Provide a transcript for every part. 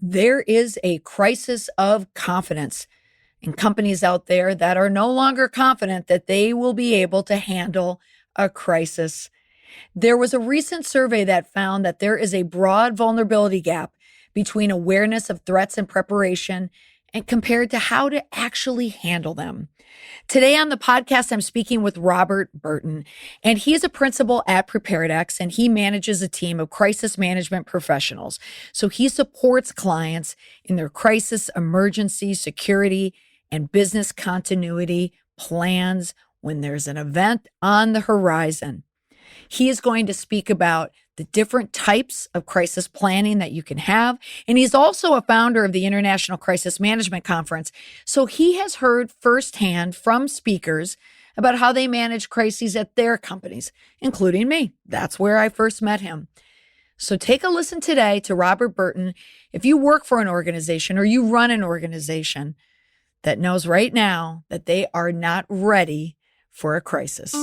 There is a crisis of confidence in companies out there that are no longer confident that they will be able to handle a crisis. There was a recent survey that found that there is a broad vulnerability gap between awareness of threats and preparation and compared to how to actually handle them. Today on the podcast, I'm speaking with Robert Burton, and he is a principal at PreparedEx, and he manages a team of crisis management professionals. So he supports clients in their crisis, emergency, security, and business continuity plans when there's an event on the horizon. He is going to speak about the different types of crisis planning that you can have. And he's also a founder of the International Crisis Management Conference. So he has heard firsthand from speakers about how they manage crises at their companies, including me. That's where I first met him. So take a listen today to Robert Burton. If you work for an organization or you run an organization that knows right now that they are not ready for a crisis.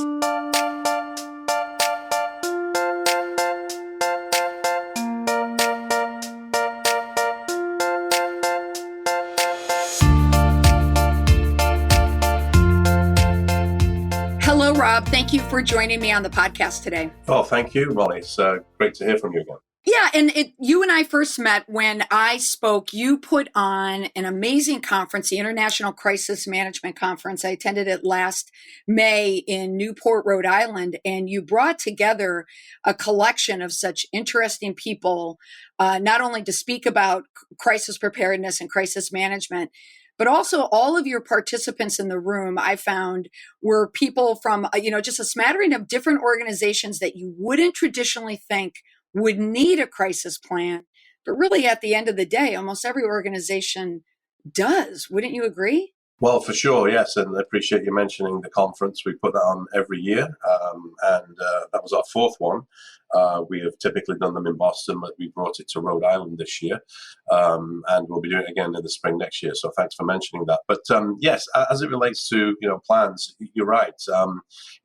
Hello, Rob. Thank you for joining me on the podcast today. Oh, thank you, Molly. It's great to hear from you again. Yeah, and you and I first met when I spoke. You put on an amazing conference, the International Crisis Management Conference. I attended it last May in Newport, Rhode Island, and you brought together a collection of such interesting people, not only to speak about crisis preparedness and crisis management, but also all of your participants in the room, I found, were people from, just a smattering of different organizations that you wouldn't traditionally think would need a crisis plan. But really, at the end of the day, almost every organization does. Wouldn't you agree? Well, for sure, yes. And I appreciate you mentioning the conference. We put that on every year. And that was our fourth one. We have typically done them in Boston, but we brought it to Rhode Island this year. And we'll be doing it again in the spring next year. So thanks for mentioning that. But yes, as it relates to, plans, you're right.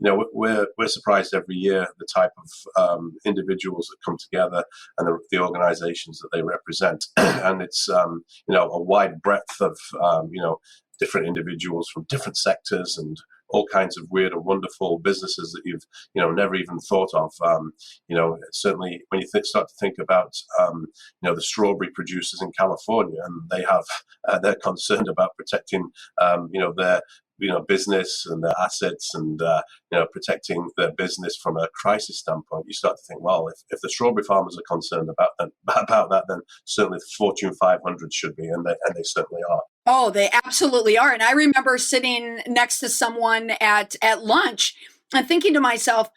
We're surprised every year the type of individuals that come together and the organizations that they represent. And it's, a wide breadth of, different individuals from different sectors and all kinds of weird and wonderful businesses that you've, never even thought of. Certainly when you start to think about, the strawberry producers in California, and they have, they're concerned about protecting, their business and their assets and, protecting their business from a crisis standpoint. You start to think, well, if the strawberry farmers are concerned about that, then certainly the Fortune 500 should be, and they certainly are. Oh, they absolutely are. And I remember sitting next to someone at lunch and thinking to myself,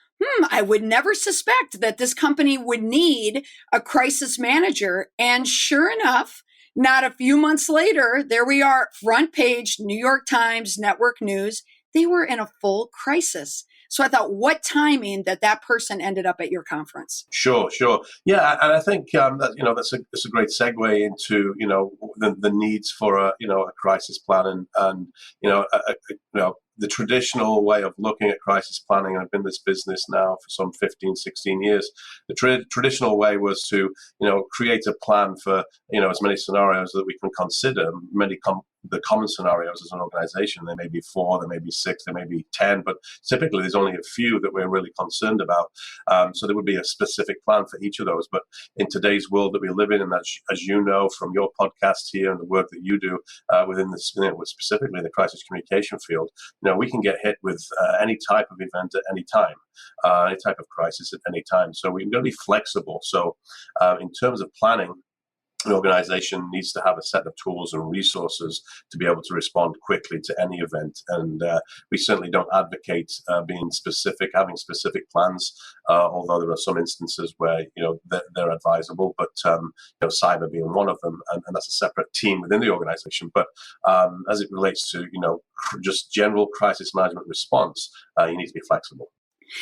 I would never suspect that this company would need a crisis manager. And sure enough, not a few months later, there we are, front page, New York Times, network news. They were in a full crisis. So I thought, what timing that person ended up at your conference. Sure. Yeah, and I think that's a great segue into the needs for a crisis plan and the traditional way of looking at crisis planning. I've been in this business now for some 15, 16 years. The traditional way was to, create a plan for, as many scenarios that we can consider, the common scenarios as an organization. There may be 4, there may be 6, there may be 10, but typically there's only a few that we're really concerned about. So there would be a specific plan for each of those. But in today's world that we live in, and as you know from your podcast here and the work that you do within this, specifically in the crisis communication field, we can get hit with any type of event at any time, any type of crisis at any time. So we've got to be flexible. So in terms of planning, an organization needs to have a set of tools and resources to be able to respond quickly to any event. And we certainly don't advocate being specific, having specific plans, although there are some instances where, they're advisable, but, cyber being one of them, and that's a separate team within the organization. But as it relates to, just general crisis management response, you need to be flexible.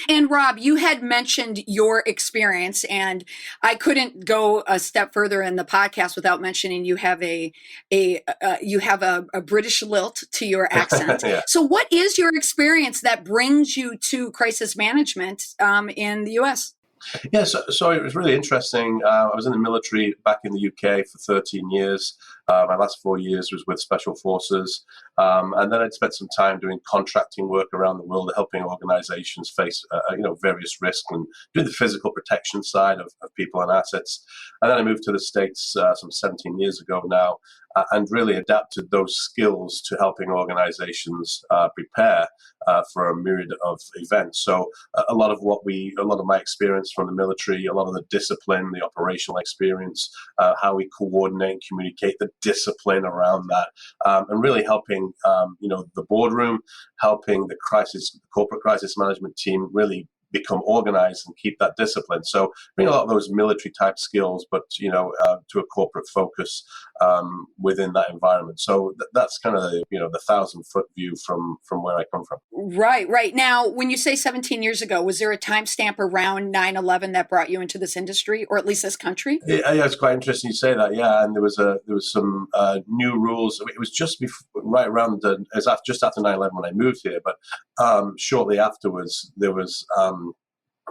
And Rob, you had mentioned your experience, and I couldn't go a step further in the podcast without mentioning you have a British lilt to your accent. Yeah. So what is your experience that brings you to crisis management in the U.S.? Yeah, so it was really interesting. I was in the military back in the UK for 13 years. My last 4 years was with Special Forces. And then I'd spent some time doing contracting work around the world, helping organizations face, various risks and doing the physical protection side of people and assets. And then I moved to the States some 17 years ago now, and really adapted those skills to helping organizations prepare for a myriad of events. So a lot of my experience from the military, a lot of the discipline, the operational experience, how we coordinate and communicate, the discipline around that, and really helping, the boardroom, helping the corporate crisis management team really become organized and keep that discipline. So bring a lot of those military type skills, but to a corporate focus within that environment. So that's kind of the 1,000-foot view from where I come from. Right. Now, when you say 17 years ago, was there a timestamp around 9/11 that brought you into this industry, or at least this country? Yeah, it's quite interesting you say that. Yeah, and there was some new rules. It was just right around just after 9/11 when I moved here, but shortly afterwards there was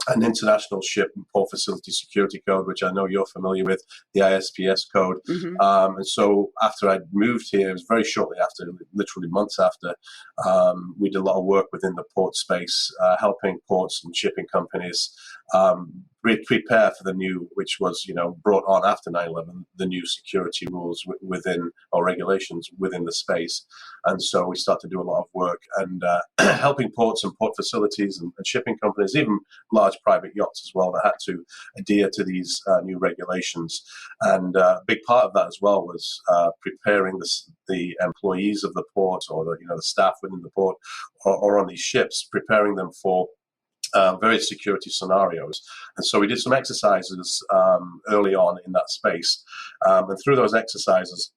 an international ship and port facility security code, which I know you're familiar with, the ISPS code. Mm-hmm. And so after I'd moved here, it was very shortly after, literally months after, we did a lot of work within the port space, helping ports and shipping companies prepare for the new, which was, brought on after 9/11, the new security rules within, or regulations within the space. And so we started to do a lot of work and helping ports and port facilities and shipping companies, even large private yachts as well, that had to adhere to these new regulations. And a big part of that as well was preparing the employees of the port, or the staff within the port, or on these ships, preparing them for various security scenarios. And so we did some exercises early on in that space. And through those exercises,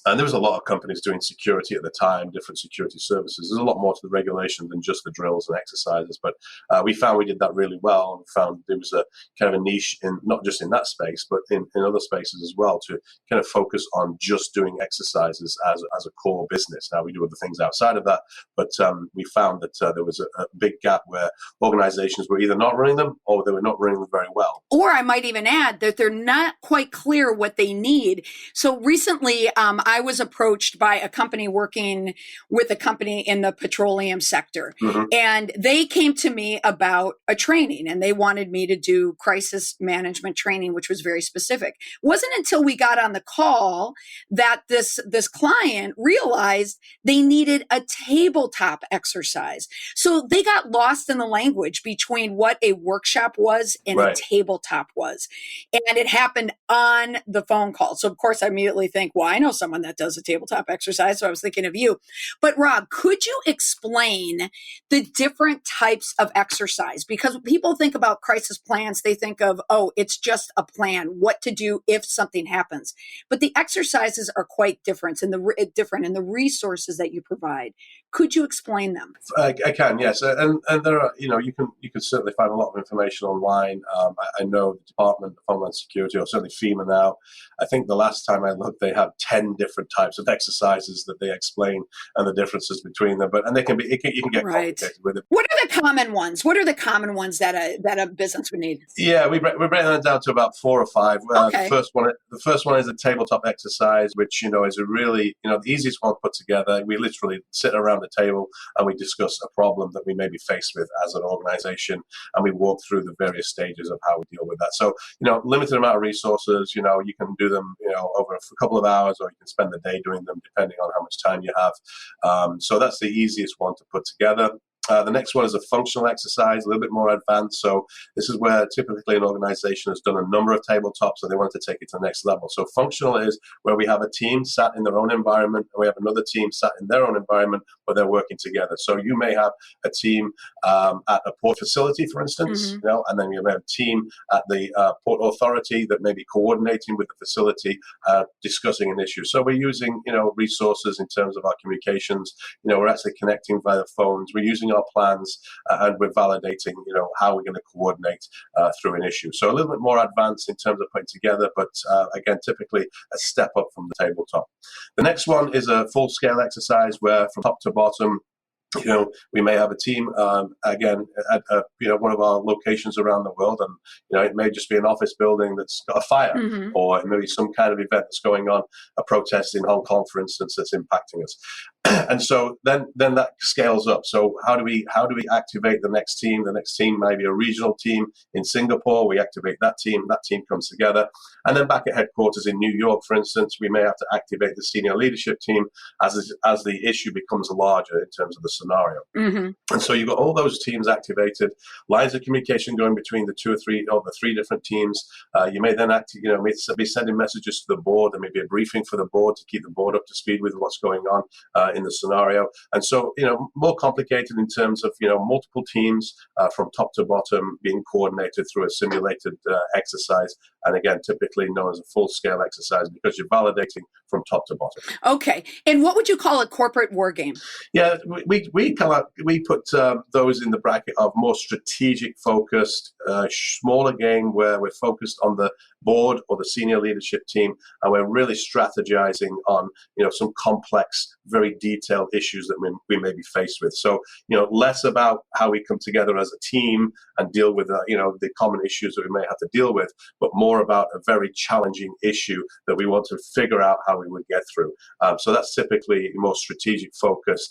and there was a lot of companies doing security at the time, different security services. There's a lot more to the regulation than just the drills and exercises. But we found we did that really well, and found there was a kind of a niche in not just in that space, but in other spaces as well, to kind of focus on just doing exercises as a core business. Now we do other things outside of that, but we found that there was a big gap where organizations were either not running them or they were not running them very well. Or I might even add that they're not quite clear what they need. So recently, I was approached by a company working with a company in the petroleum sector. Mm-hmm. And they came to me about a training, and they wanted me to do crisis management training, which was very specific. It wasn't until we got on the call that this client realized they needed a tabletop exercise. So they got lost in the language between what a workshop was and Right. a tabletop was. And it happened on the phone call. So of course I immediately think, well, I know someone that does a tabletop exercise. So I was thinking of you. But Rob, could you explain the different types of exercise? Because people think about crisis plans, they think of, oh, it's just a plan, what to do if something happens. But the exercises are quite different, and the resources that you provide. Could you explain them? I can, yes, and there are, you can certainly find a lot of information online. I know the Department of Homeland Security, or certainly FEMA now, I think the last time I looked, they have 10 different types of exercises that they explain and the differences between them. But they can be, you can get complicated with it. What are the common ones? What are the common ones that a business would need? Yeah, we're breaking that down to about 4 or 5. Okay. The first one is a tabletop exercise, which is a really the easiest one to put together. We literally sit around the table and we discuss a problem that we may be faced with as an organization, and we walk through the various stages of how we deal with that. So limited amount of resources. You can do them over a couple of hours, or you can spend the day doing them depending on how much time you have. So that's the easiest one to put together. The next one is a functional exercise, a little bit more advanced. So this is where typically an organization has done a number of tabletops and they want to take it to the next level. So functional is where we have a team sat in their own environment and we have another team sat in their own environment, but they're working together. So you may have a team at a port facility, for instance, Mm-hmm. and then you have a team at the port authority that may be coordinating with the facility, discussing an issue. So we're using, resources in terms of our communications. We're actually connecting via phones. We're using our plans and we're validating, how we're going to coordinate through an issue. So a little bit more advanced in terms of putting together, but again, typically a step up from the tabletop. The next one is a full-scale exercise where from top to bottom, We may have a team again at one of our locations around the world, and it may just be an office building that's got a fire, Mm-hmm. or it may be some kind of event that's going on, a protest in Hong Kong, for instance, that's impacting us. And so then that scales up. So how do we activate the next team? The next team may be a regional team in Singapore. We activate that team. That team comes together, and then back at headquarters in New York, for instance, we may have to activate the senior leadership team as the issue becomes larger in terms of the scenario. Mm-hmm. And so you've got all those teams activated, lines of communication going between the three different teams. You may then be sending messages to the board. There may be a briefing for the board to keep the board up to speed with what's going on in the scenario. And so, more complicated in terms of, multiple teams from top to bottom being coordinated through a simulated exercise. And again, typically known as a full-scale exercise because you're validating from top to bottom. Okay. And what would you call a corporate war game? Yeah, we put those in the bracket of more strategic focused, smaller game where we're focused on the board or the senior leadership team, and we're really strategizing on some complex, very detailed issues that we may be faced with. So less about how we come together as a team and deal with the common issues that we may have to deal with, but more about a very challenging issue that we want to figure out how we would get through. So that's typically more strategic focus,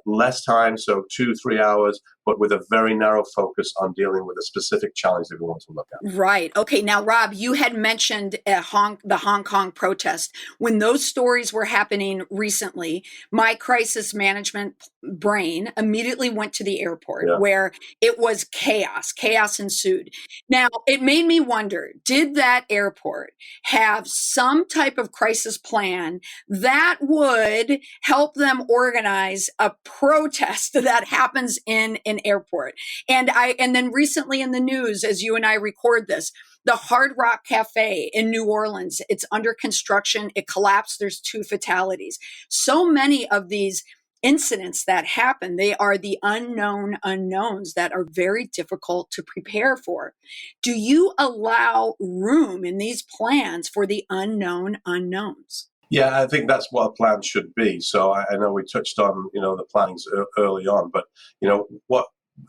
less time, so 2-3 hours, but with a very narrow focus on dealing with a specific challenge that we want to look at. Right. Okay. Now, Rob, you had mentioned the Hong Kong protest. When those stories were happening recently, my crisis management brain immediately went to the airport where it was chaos. Chaos ensued. Now, it made me wonder, did that airport have some type of crisis plan that would help them organize a protest that happens in an airport? And then recently in the news, as you and I record this, the Hard Rock Cafe in New Orleans, it's under construction. It collapsed. There's 2 fatalities. So many of these incidents that happen, they are the unknown unknowns that are very difficult to prepare for. Do you allow room in these plans for the unknown unknowns? Yeah, I think that's what a plan should be. So I know we touched on, the plannings early on, but,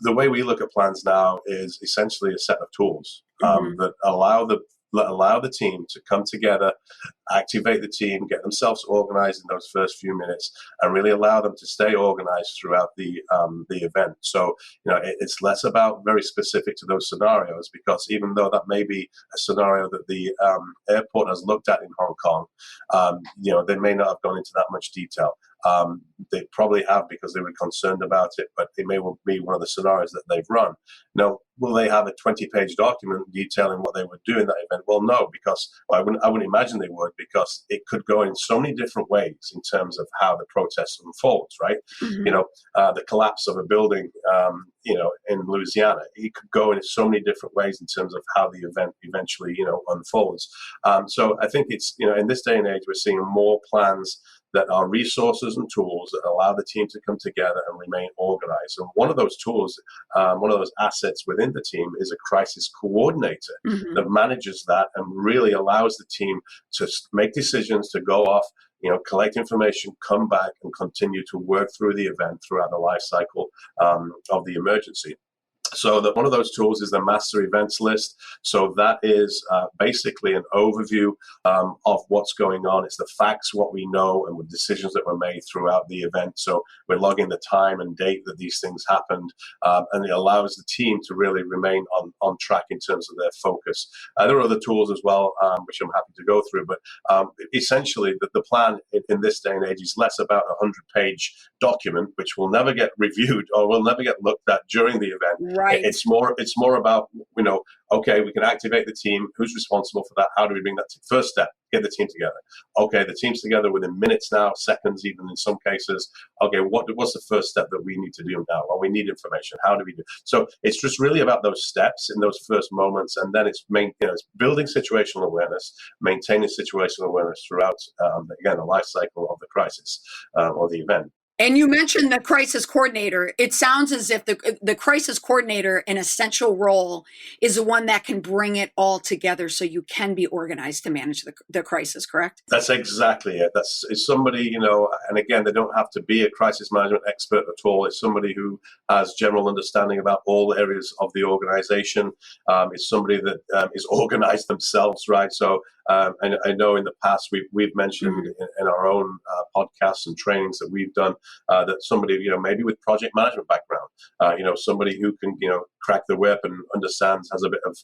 the way we look at plans now is essentially a set of tools that allow the team to come together, activate the team, get themselves organized in those first few minutes, and really allow them to stay organized throughout the event. So, it's less about very specific to those scenarios, because even though that may be a scenario that the airport has looked at in Hong Kong, they may not have gone into that much detail. They probably have because they were concerned about it, but it may well be one of the scenarios that they've run. Now, will they have a 20-page document detailing what they would do in that event? Well, no, because I wouldn't imagine they would, because it could go in so many different ways in terms of how the protest unfolds, right? Mm-hmm. The collapse of a building, in Louisiana, it could go in so many different ways in terms of how the event eventually, unfolds. So I think it's, in this day and age, we're seeing more plans that are resources and tools that allow the team to come together and remain organized. And one of those tools, one of those assets within the team is a crisis coordinator that manages that and really allows the team to make decisions, to go off, collect information, come back and continue to work through the event throughout the life cycle of the emergency. So one of those tools is the master events list. So that is basically an overview of what's going on. It's the facts, what we know, and the decisions that were made throughout the event. So we're logging the time and date that these things happened, and it allows the team to really remain on track in terms of their focus. There are other tools as well, which I'm happy to go through, but essentially the plan in this day and age is less about a 100-page document, which will never get reviewed or will never get looked at during the event. Right. It's more about, okay, we can activate the team. Who's responsible for that? How do we bring that to first step? Get the team together. Okay, the team's together within minutes now, seconds even in some cases. Okay, what's the first step that we need to do now? Well, we need information. How do we do? So it's just really about those steps in those first moments, and then it's it's building situational awareness, maintaining situational awareness throughout again the life cycle of the crisis or the event. And you mentioned the crisis coordinator. It sounds as if the crisis coordinator, an essential role, is the one that can bring it all together so you can be organized to manage the crisis, correct? That's exactly it. It's somebody, and again, they don't have to be a crisis management expert at all. It's somebody who has general understanding about all areas of the organization. It's somebody that is organized themselves, right? So and I know in the past we've mentioned in our own podcasts and trainings that we've done that somebody, maybe with project management background, somebody who can, crack the whip and understands, has a bit of,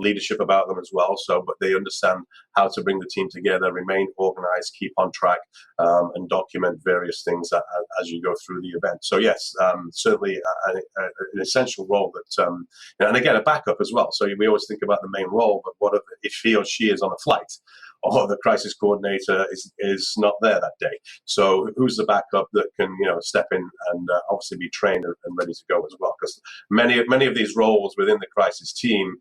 leadership about them as well. So, but they understand how to bring the team together, remain organized, keep on track, and document various things as you go through the event. So yes, certainly an essential role that, and again, a backup as well. So we always think about the main role, but what if he or she is on a flight? Or the crisis coordinator is not there that day. So who's the backup that can step in and obviously be trained and ready to go as well? Because many of these roles within the crisis team,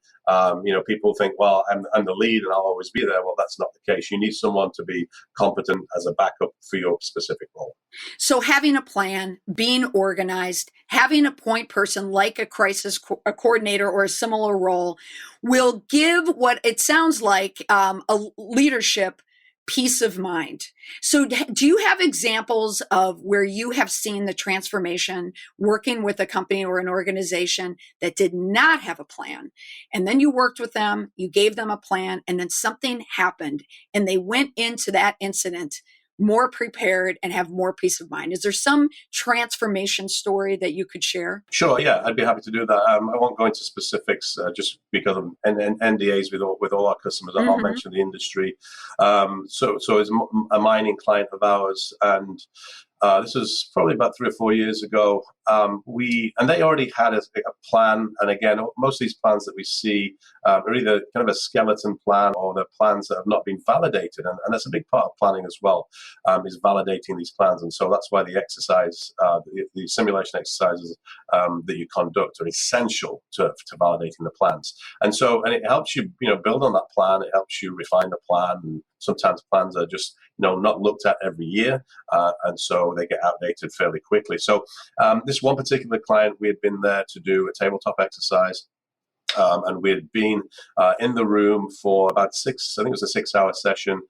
people think, well, I'm the lead and I'll always be there. Well, that's not the case. You need someone to be competent as a backup for your specific role. So having a plan, being organized, having a point person like a crisis coordinator or a similar role will give what it sounds like a leadership peace of mind. So do you have examples of where you have seen the transformation working with a company or an organization that did not have a plan? And then you worked with them, you gave them a plan, and then something happened and they went into that incident more prepared and have more peace of mind. Is there some transformation story that you could share? Sure, yeah, I'd be happy to do that. I won't go into specifics just because of NDAs with all our customers. I won't mention the industry. So it's a mining client of ours, and this was probably about 3 or 4 years ago. And they already had a plan. And again, most of these plans that we see are either kind of a skeleton plan or they're plans that have not been validated. And that's a big part of planning as well, is validating these plans. And so that's why the exercise, the simulation exercises that you conduct are essential to validating the plans. And it helps you, build on that plan. It helps you refine the plan. And sometimes plans are just, not looked at every year. And so they get outdated fairly quickly. So this one particular client, we had been there to do a tabletop exercise. And we had been in the room for about I think it was a 6-hour session,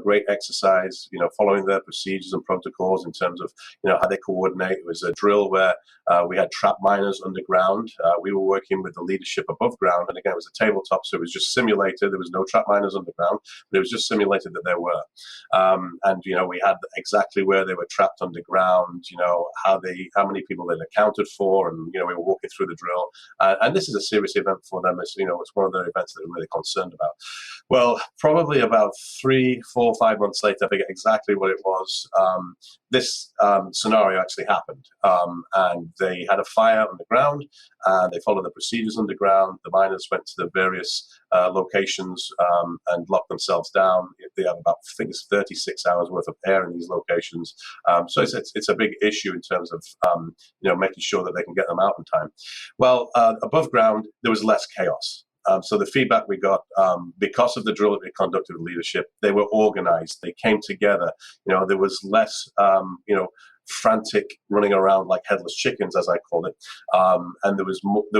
great exercise, following their procedures and protocols in terms of, how they coordinate. It was a drill where we had trap miners underground. We were working with the leadership above ground. And again, it was a tabletop, so it was just simulated. There was no trap miners underground, but it was just simulated that there were. And we had exactly where they were trapped underground, how many people they'd accounted for. And, we were walking through the drill. And this is a serious event for them. It's one of the events that they're really concerned about. Well, probably about 3, 4, 5 months later, I forget exactly what it was. This scenario actually happened, and they had a fire underground, and they followed the procedures underground. The miners went to the various locations and locked themselves down. They have about, I think it's 36 hours worth of air in these locations. So it's a big issue in terms of making sure that they can get them out in time. Well, above ground, there was less chaos. So the feedback we got, because of the drill that we conducted with leadership, they were organized. They came together. There was less, frantic running around like headless chickens, as I call it. And there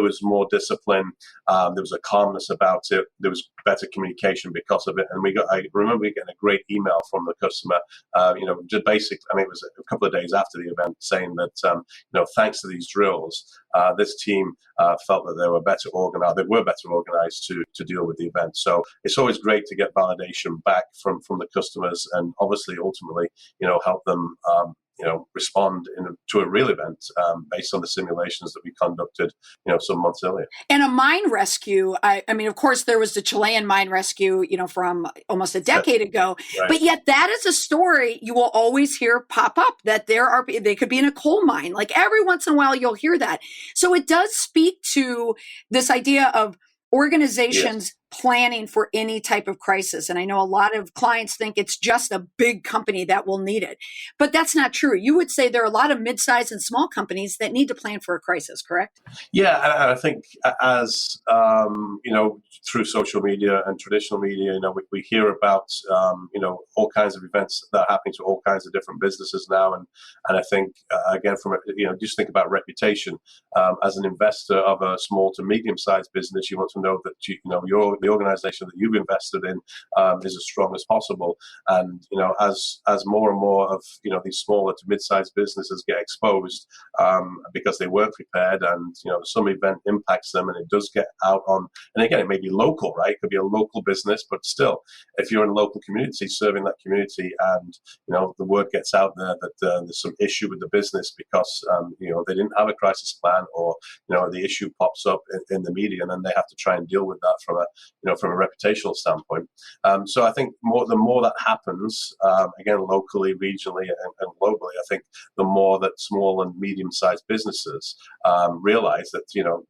was more discipline. There was a calmness about it. There was better communication because of it. And I remember getting a great email from the customer, just basically, it was a couple of days after the event, saying that, thanks to these drills, this team felt that they were better organized. They were better organized to deal with the event. So it's always great to get validation back from the customers, and obviously, ultimately, help them respond to a real event based on the simulations that we conducted, some months earlier. And a mine rescue, of course, there was the Chilean mine rescue, from almost a decade ago, right. But yet that is a story you will always hear pop up, that they could be in a coal mine. Like every once in a while, you'll hear that. So it does speak to this idea of organizations planning for any type of crisis. And I know a lot of clients think it's just a big company that will need it, but that's not true. You would say there are a lot of mid-sized and small companies that need to plan for a crisis, correct? Yeah, and I think as through social media and traditional media, we hear about all kinds of events that are happening to all kinds of different businesses now, and I think again from just think about reputation as an investor of a small to medium sized business. You want to know that the organization that you've invested in is as strong as possible, and as more and more of these smaller to mid sized businesses get exposed because they weren't prepared, and some event impacts them, and it does get out on, and again, it may be local, right? It could be a local business, but still, if you're in a local community, serving that community, and the word gets out there that there's some issue with the business because they didn't have a crisis plan, or the issue pops up in the media, and then they have to try and deal with that from a reputational standpoint. So I think the more that happens, again, locally, regionally, and globally, I think the more that small and medium-sized businesses realize that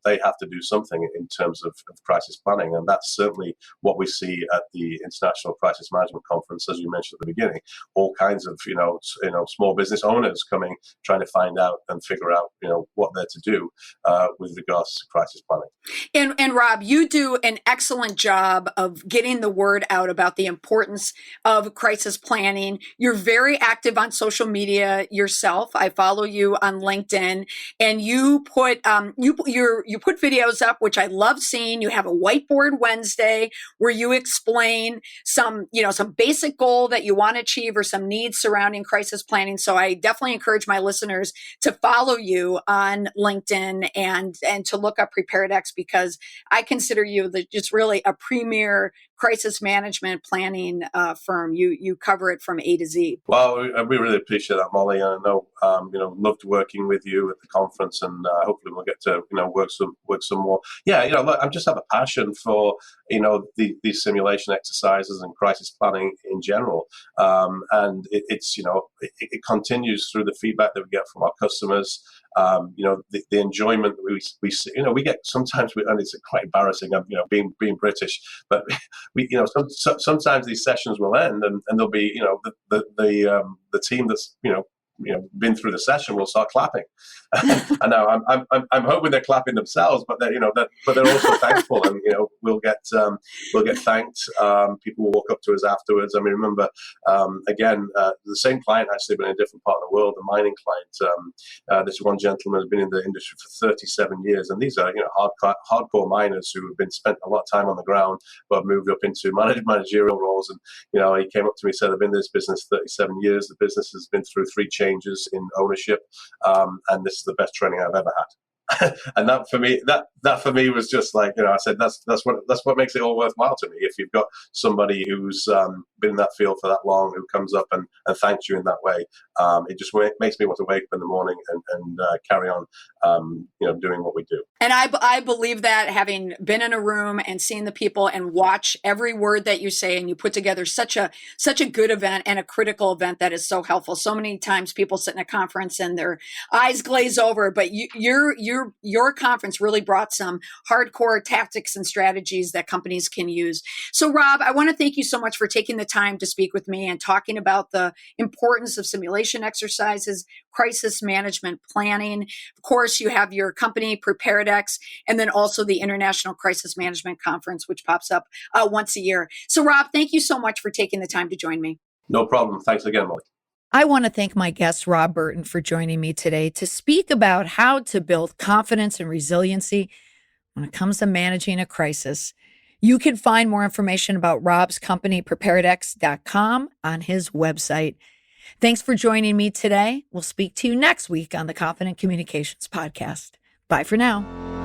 they have to do something in terms of crisis planning, and that's certainly what we see at the International Crisis Management Conference, as you mentioned at the beginning. All kinds of small business owners coming, trying to find out and figure out what they're to do with regards to crisis planning. And Rob, you do an excellent job of getting the word out about the importance of crisis planning. You're very active on social media yourself. I follow you on LinkedIn, and you put you put videos up, which I love seeing. You have a whiteboard Wednesday where you explain some basic goal that you want to achieve or some needs surrounding crisis planning. So I definitely encourage my listeners to follow you on LinkedIn and to look up PreparedEx, because I consider you just really a premier crisis management planning firm. You cover it from A to Z. Well, we really appreciate that, Molly. And I know, loved working with you at the conference, and hopefully we'll get to work some more. Yeah, look, I just have a passion for these simulation exercises and crisis planning in general, and it continues through the feedback that we get from our customers. The enjoyment that we see, we get sometimes, and it's quite embarrassing, being British, but sometimes these sessions will end, and there'll be the team that's been through the session will start clapping. And now I'm hoping they're clapping themselves, but they're also thankful, and we'll get thanked. People will walk up to us afterwards. I mean, remember again, the same client actually, but in a different part of the world, the mining client. This one gentleman has been in the industry for 37 years, and these are hardcore miners who have been spent a lot of time on the ground, but have moved up into managerial roles. And he came up to me and said, "I've been in this business 37 years. The business has been through 3 changes in ownership, and this is the best training I've ever had." And that for me was just like, I said, that's what makes it all worthwhile to me. If you've got somebody who's been in that field for that long, who comes up and thanks you in that way, it just makes me want to wake up in the morning and carry on, doing what we do. And I believe that, having been in a room and seen the people and watch every word that you say, and you put together such a good event and a critical event that is so helpful. So many times people sit in a conference and their eyes glaze over, but your conference really brought some hardcore tactics and strategies that companies can use. So Rob, I want to thank you so much for taking the time to speak with me and talking about the importance of simulation exercises, crisis management planning. Of course, you have your company PreparedEx, and then also the International Crisis Management Conference, which pops up once a year. So Rob, thank you so much for taking the time to join me. No problem. Thanks again, Molly. I want to thank my guest, Rob Burton, for joining me today to speak about how to build confidence and resiliency when it comes to managing a crisis. You can find more information about Rob's company, PreparedEx.com, on his website. Thanks for joining me today. We'll speak to you next week on the Confident Communications Podcast. Bye for now.